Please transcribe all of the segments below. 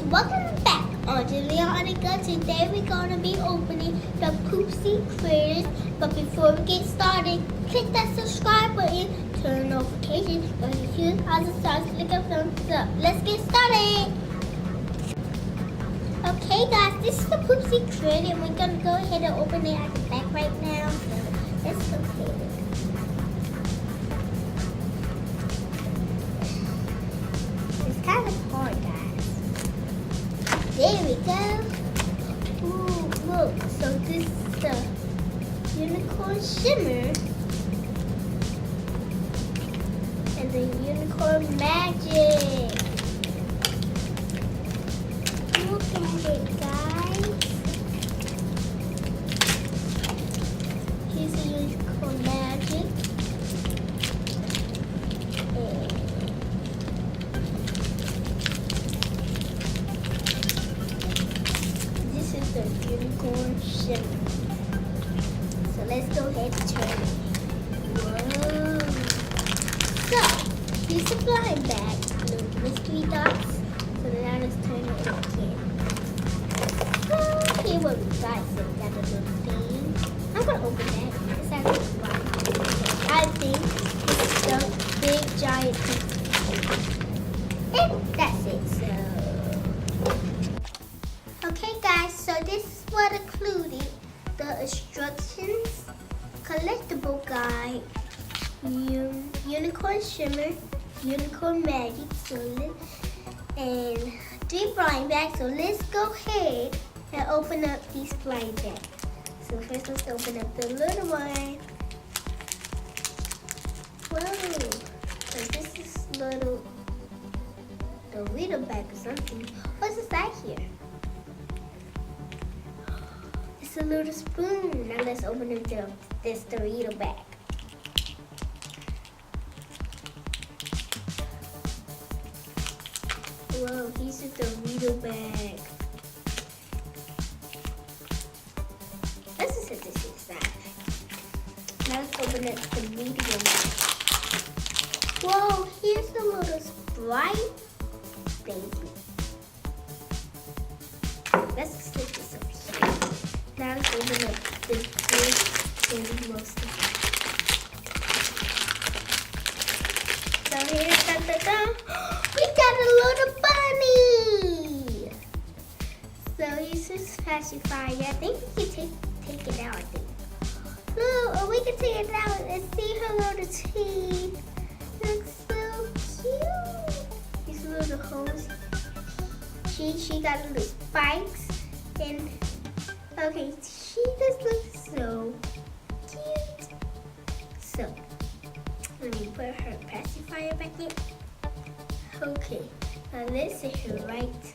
Welcome back on Juliana. Today we're going to be opening the Poopsie critters. But before we get started, click that subscribe button, turn on notifications, and if you have the stars, click a thumbs up. Let's get started. Okay guys, this is the Poopsie critter and we're going to go ahead and open it at the back right now. So let's go ahead. It's kind of hard, guys. There we go. Ooh, look. So this is the unicorn shimmer and the unicorn magic. Look at it, guys. Here's the unicorn magic. This is the unicorn shimmer. So let's go ahead and turn it. Whoa. So, here's the blind bag. Little mystery dots. So now let's turn it again. Oh, here what we got. So we got a little thing. I'm going to open that. It's actually blind. I think it's the big giant thing. And that's it. So, okay guys, so this is what included. The instructions, collectible guide, unicorn shimmer, unicorn magic, and 3 blind bags. So let's go ahead and open up these blind bags. So first let's open up the little one. Whoa! So this is little Dorito bag or something. What's inside here? It's a little spoon. Now let's open up this Dorito bag. Whoa, here's a Dorito bag. Let's just set this aside. Now let's open up the medium bag. Whoa, here's the little Sprite baby. Let's just set this up here. Now let's open up the big baby monster. So here's we got a little bunny. So here's his pacifier. I think we can take it out. I think. Look, or we can take it out and see her little teeth. Looks so cute. These little holes. She got little spikes and okay, she just looks so cute. So let me put her pacifier back in. Okay, now let's set her right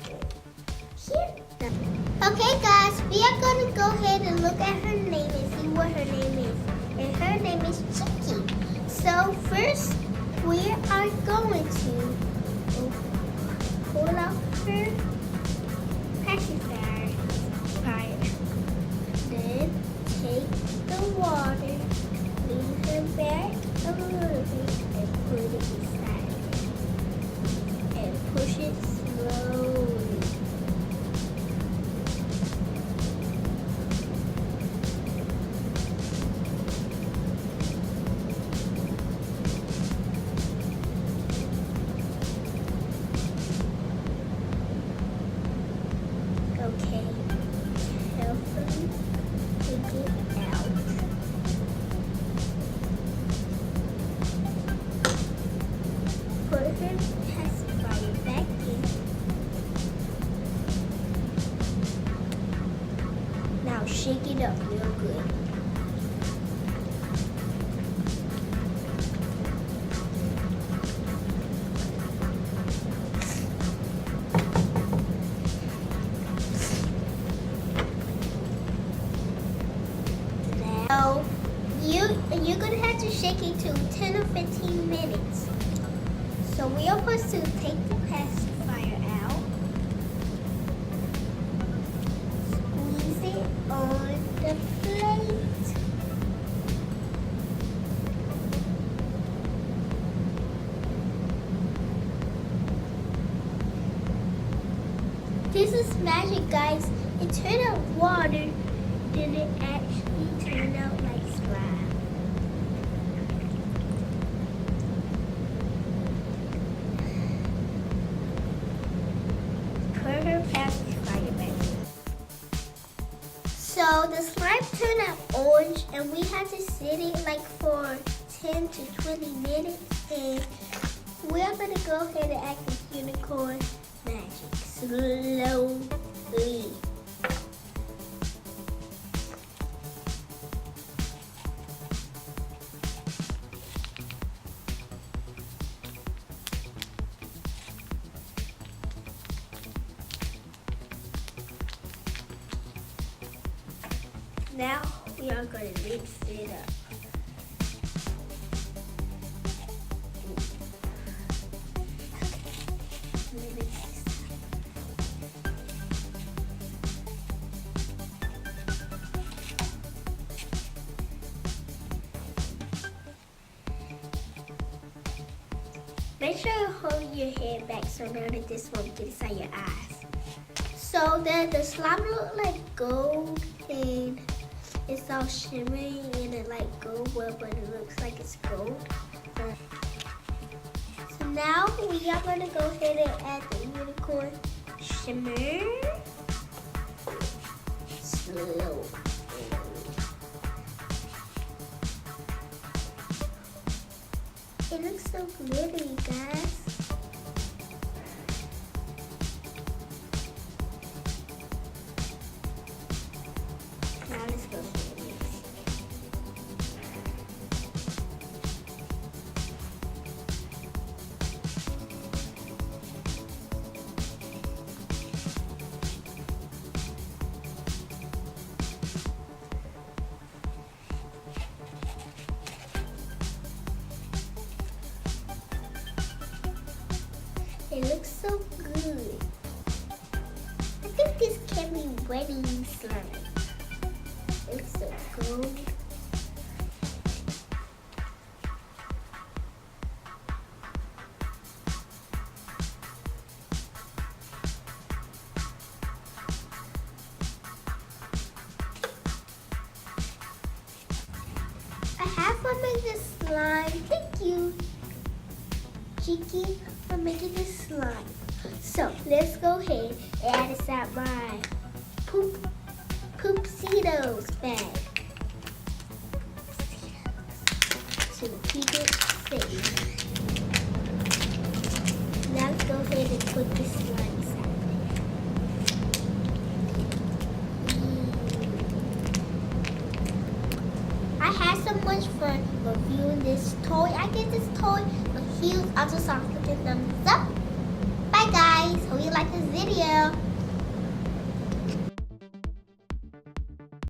here. Okay guys, we are going to go ahead and look at her name and see what her name is. And her name is Chicky. So first, we are going to pull out her pacifier. Then take the water, lean her back a little bit and put it inside. And push it slowly. Okay, carefully take it out. Put her pacifier back in. Now shake it up real good. Now you're gonna have to shake it to 10 or 15 minutes. So we are supposed to take the pacifier out, squeeze it on the plate. This is magic, guys. It turned out water, then it actually turned out like slime. Put her pacifier back. So the slime turned out orange, and we had to sit it like for 10 to 20 minutes, and we're gonna go ahead and act as unicorn magic slowly. Now we are going to mix it up. Make sure you hold your head back so none of this won't get inside your eyes. So then the slime look like gold, and it's all shimmery and it like gold, well, but it looks like it's gold. So now we are going to go ahead and add the unicorn shimmer. Slow. It looks so glittery, guys. Now let's go for the mix. It looks so good. I think this can be wedding slime. It's so gold. I have fun making this slime. Thank you, Cheeky, for making this slime. So let's go ahead and add inside my Poopsitos bag to keep it safe. Now let's go ahead and put this slime inside there. I had so much fun reviewing this toy. I give this toy a huge thumbs up.